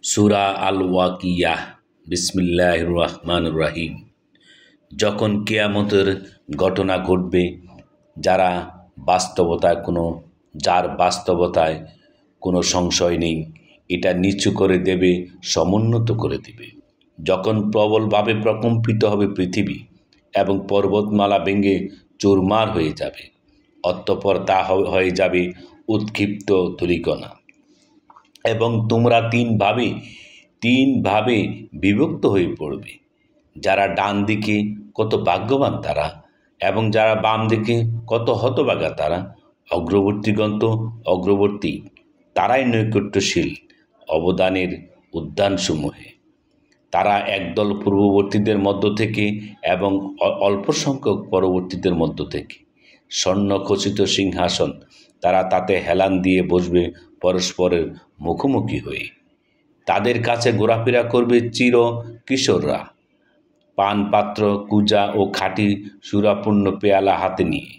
সূরা আল ওয়াকিয়াহ বিসমিল্লাহির রহমানির রহিম। যখন কিয়ামতের ঘটনা ঘটবে, যার বাস্তবতায় কোনো সংশয় নেই, এটা নিচু করে দেবে, সমুন্নত করে দেবে। যখন প্রবলভাবে প্রকম্পিত হবে পৃথিবী এবং পর্বতমালা ভেঙে চুরমার হয়ে যাবে, অতঃপর তা হয়ে যাবে উৎক্ষিপ্ত ধূলিকণা এবং তোমরা তিন ভাবে বিভক্ত হয়ে পড়বে। যারা ডান দিকে কত ভাগ্যবান তারা, এবং যারা বাম দিকে কত হতভাগা তারা। অগ্রবর্তীগণ তো অগ্রবর্তী, তারাই নৈকট্যশীল অবদানের উদ্যানসমূহে। তারা একদল পূর্ববর্তীদের মধ্য থেকে এবং অল্প সংখ্যক পরবর্তীদের মধ্য থেকে। স্বর্ণখচিত সিংহাসন, তারা তাতে হেলান দিয়ে বসবে পরস্পরের মুখোমুখি হয়ে। তাদের কাছে ঘোরাফেরা করবে চির কিশোররা, পানপাত্র, কুজা ও খাঁটি সুরাপূর্ণ পেয়ালা হাতে নিয়ে।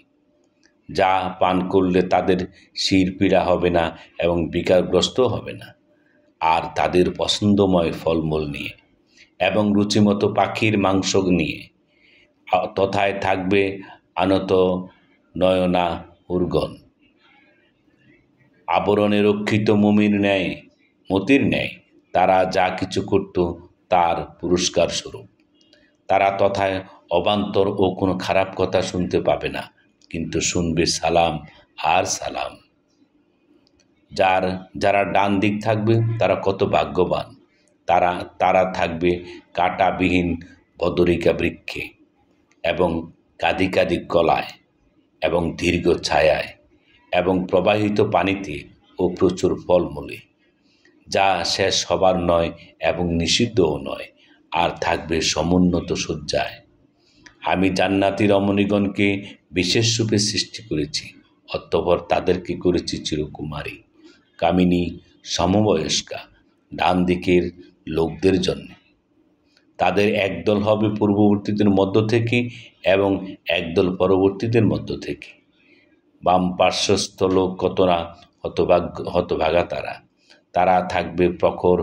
যা পান করলে তাদের শিরপীড়া হবে না এবং বিকারগ্রস্ত হবে না। আর তাদের পছন্দময় ফলমূল নিয়ে এবং রুচিমতো পাখির মাংস নিয়ে। তথায় থাকবে আনত নয়না উর্গন, আবরণে রক্ষিত মতির ন্যায় তারা যা কিছু করত তার পুরস্কার স্বরূপ। তারা তথায় অবান্তর ও কোনো খারাপ কথা শুনতে পাবে না, কিন্তু শুনবে সালাম আর সালাম। যারা ডান দিক থাকবে তারা কত ভাগ্যবান। তারা থাকবে কাঁটাবিহীন বদরিকা বৃক্ষে এবং কাদিকাদি কলায় এবং দীর্ঘ ছায়ায় এবং প্রবাহিত পানিতে ও প্রচুর ফলমূলে, যা শেষ হবার নয় এবং নিষিদ্ধও নয়। আর থাকবে সমুন্নত শয্যায়। আমি জান্নাতি রমণীগণকে বিশেষ রূপে সৃষ্টি করেছি, অতঃপর তাদেরকে করেছি চিরকুমারী, কামিনী, সমবয়স্কা, ডান দিকের লোকদের জন্য। তাদের একদল হবে পূর্ববর্তীদের মধ্য থেকে এবং একদল পরবর্তীদের মধ্য থেকে। বাম পার্শ্বস্থ লোক কতরা হতভাগা তারা থাকবে প্রখর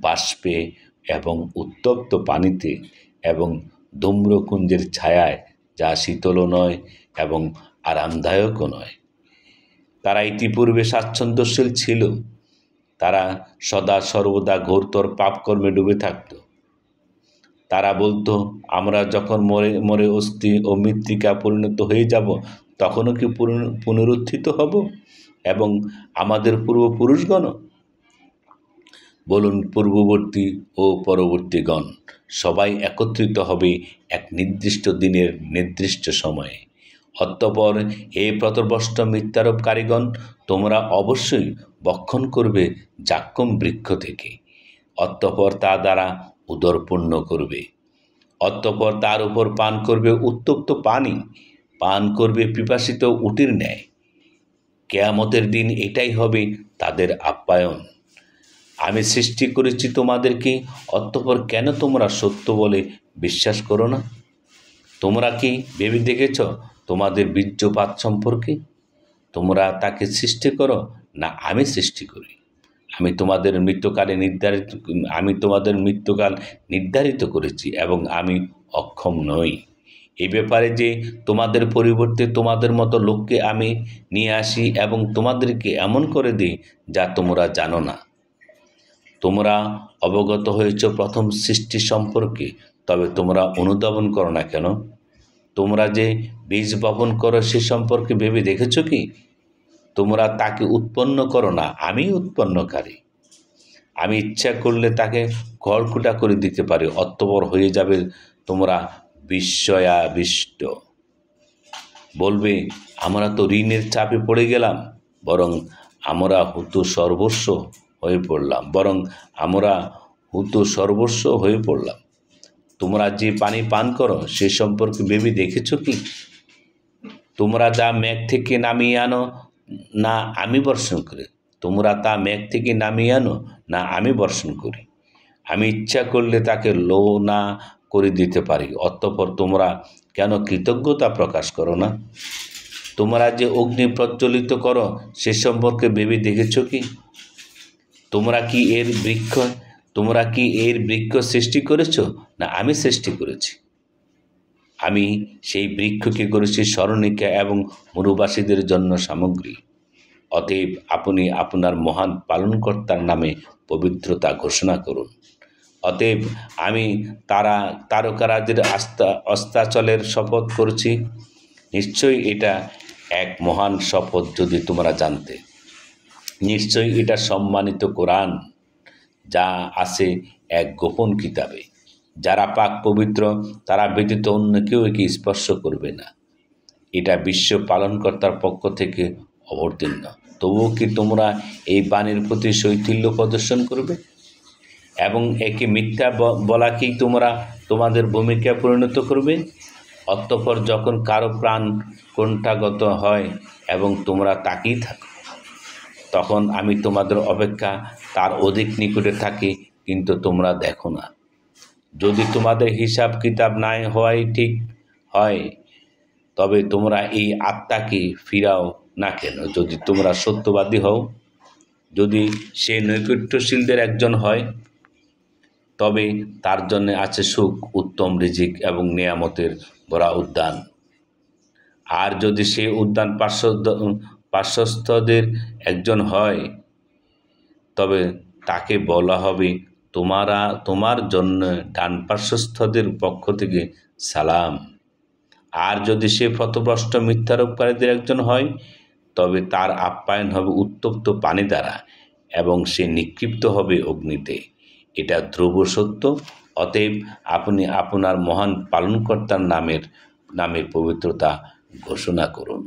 বাষ্পে এবং উত্তপ্ত পানিতে এবং ধূম্রকুঞ্জের ছায়ায়, যা শীতলও নয় এবং আরামদায়কও নয়। তারা ইতিপূর্বে স্বাচ্ছন্দ্যশীল ছিল। তারা সদা সর্বদা ঘোরতর পাপকর্মে ডুবে থাকত। তারা বলতো, আমরা যখন মরে অস্থি ও মৃত্তিকা পরিণত হয়ে যাব, তখনও কি পুনরুত্থিত হব এবং আমাদের পূর্বপুরুষগণ? বলুন, পূর্ববর্তী ও পরবর্তীগণ সবাই একত্রিত হবে এক নির্দিষ্ট দিনের নির্দিষ্ট সময়ে। অতঃপর হে প্রতরভ্রষ্ট মিথ্যারোপকারীগণ, তোমরা অবশ্যই ভক্ষণ করবে যাক্কুম বৃক্ষ থেকে। অতঃপর তা দ্বারা উদর পূর্ণ করবে। অতঃপর তার উপর পান করবে উত্তপ্ত পানি, পান করবে পিপাসিত উটের ন্যায়। কিয়ামতের দিন এটাই হবে তাদের আপ্যায়ন। আমি সৃষ্টি করেছি তোমাদেরকে, অতঃপর কেন তোমরা সত্য বলে বিশ্বাস করো না? তোমরা কি ভেবে দেখেছ তোমাদের বীর্যপাত সম্পর্কে? তোমরা তাকে সৃষ্টি করো না আমি সৃষ্টি করি? আমি তোমাদের মৃত্যুকাল নির্ধারিত করেছি এবং আমি অক্ষম নই এই ব্যাপারে যে তোমাদের পরিবর্তে তোমাদের মতো লোককে আমি নিয়ে আসি এবং তোমাদেরকে এমন করে দিই যা তোমরা জানো না। তোমরা অবগত হয়েছ প্রথম সৃষ্টি সম্পর্কে, তবে তোমরা অনুধাবন করো না কেন? তোমরা যে বীজ বপন করো সে সম্পর্কে ভেবে দেখেছ কি? তোমরা তাকে উৎপন্ন করো না, আমি উৎপন্নকারী। আমি ইচ্ছা করলে তাকে খড়কুটা করে দিতে পারি, অতঃপর হয়ে যাবে তোমরা বিস্ময়াবিষ্ট। বলবে, আমরা তো ঋণের চাপে পড়ে গেলাম, বরং আমরা হুতসর্বস্ব হয়ে পড়লাম। তোমরা যে পানি পান করো সে সম্পর্কে ভেবে দেখেছ কি? তোমরা যা মেঘ থেকে নামিয়ে আনো না আমি বর্ষণ করি? তোমরা তা মেঘ থেকে নামিয়ে আনো না আমি বর্ষণ করি? আমি ইচ্ছা করলে তাকে লো না করে দিতে পারি, অতঃপর তোমরা কেন কৃতজ্ঞতা প্রকাশ করো না? তোমরা যে অগ্নি প্রজ্বলিত করো সে সম্পর্কে ভেবে দেখেছ কি? তোমরা কি এর বৃক্ষ তোমরা কি এর বৃক্ষ সৃষ্টি করেছ, না আমি সৃষ্টি করেছি? আমি সেই বৃক্ষকে করেছি স্মরণিকা এবং মরুবাসীদের জন্য সামগ্রী। অতএব আপনি আপনার মহান পালনকর্তার নামে পবিত্রতা ঘোষণা করুন। অতএব আমি তারকারাজের অস্তাচলের শপথ করছি। নিশ্চয়ই এটা এক মহান শপথ যদি তোমরা জানতে। নিশ্চয়ই এটা সম্মানিত কোরআন, যা আছে এক গোপন কিতাবে। যারা পাক পবিত্র তারা ব্যতীত অন্য কেউ একে স্পর্শ করবে না। এটা বিশ্ব পালনকর্তার পক্ষ থেকে অবতীর্ণ। তবুও কি তোমরা এই বাণীর প্রতি শৈথিল্য প্রদর্শন করবে এবং একে মিথ্যা বলাকেই তোমরা তোমাদের ভূমিকায় পরিণত করবে? অতঃপর যখন কারো প্রাণ কণ্ঠাগত হয় এবং তোমরা তাকিয়ে থাকো, তখন আমি তোমাদের অপেক্ষা তার অধিক নিকটে থাকি, কিন্তু তোমরা দেখো না। যদি তোমাদের হিসাব কিতাব নাই হওয়াই ঠিক হয়, তবে তোমরা এই আত্মাকে ফিরাও না কেন? যদি তোমরা সত্যবাদী হও, যদি সে নৈকট্যশীলদের একজন হয়, তবে তার জন্য আছে সুখ, উত্তম রিজিক এবং নেয়ামতের ভরা উদ্যান। আর যদি সে উদ্যান পার্শ্বস্থদের একজন হয়, তবে তাকে বলা হবে, তোমার জন্য ডান পার্শ্বস্থদের পক্ষ থেকে সালাম। আর যদি সে পথভ্রষ্ট মিথ্যারোপকারীদের একজন হয়, তবে তার আপ্যায়ন হবে উত্তপ্ত পানি দ্বারা এবং সে নিক্ষিপ্ত হবে অগ্নিতে। এটা ধ্রুব সত্য। অতএব আপনি আপনার মহান পালনকর্তার নামে পবিত্রতা ঘোষণা করুন।